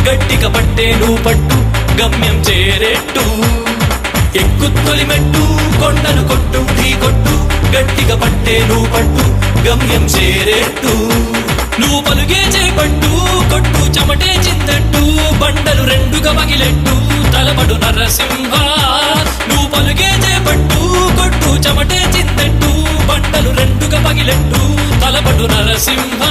గట్టిగా పట్టేను పట్టు గమ్యం చేరేట్టు ఎక్కు తొలిమెట్టు కొండను కొట్టు ఢీ కొట్టు గట్టిగా పట్టేను పట్టు గమ్యం చేరేట్టు నువ్వు పలుగే చేపట్టు కొట్టు చెమటే చిందట్టు బండలు రెండుగా పగిలెట్టు తలపడు నరసింహ నువ్వు పలుగే చేపట్టు కొట్టు చెమటే చిందట్టు బండలు రెండుగా పగిలెట్టు తలపడు నరసింహ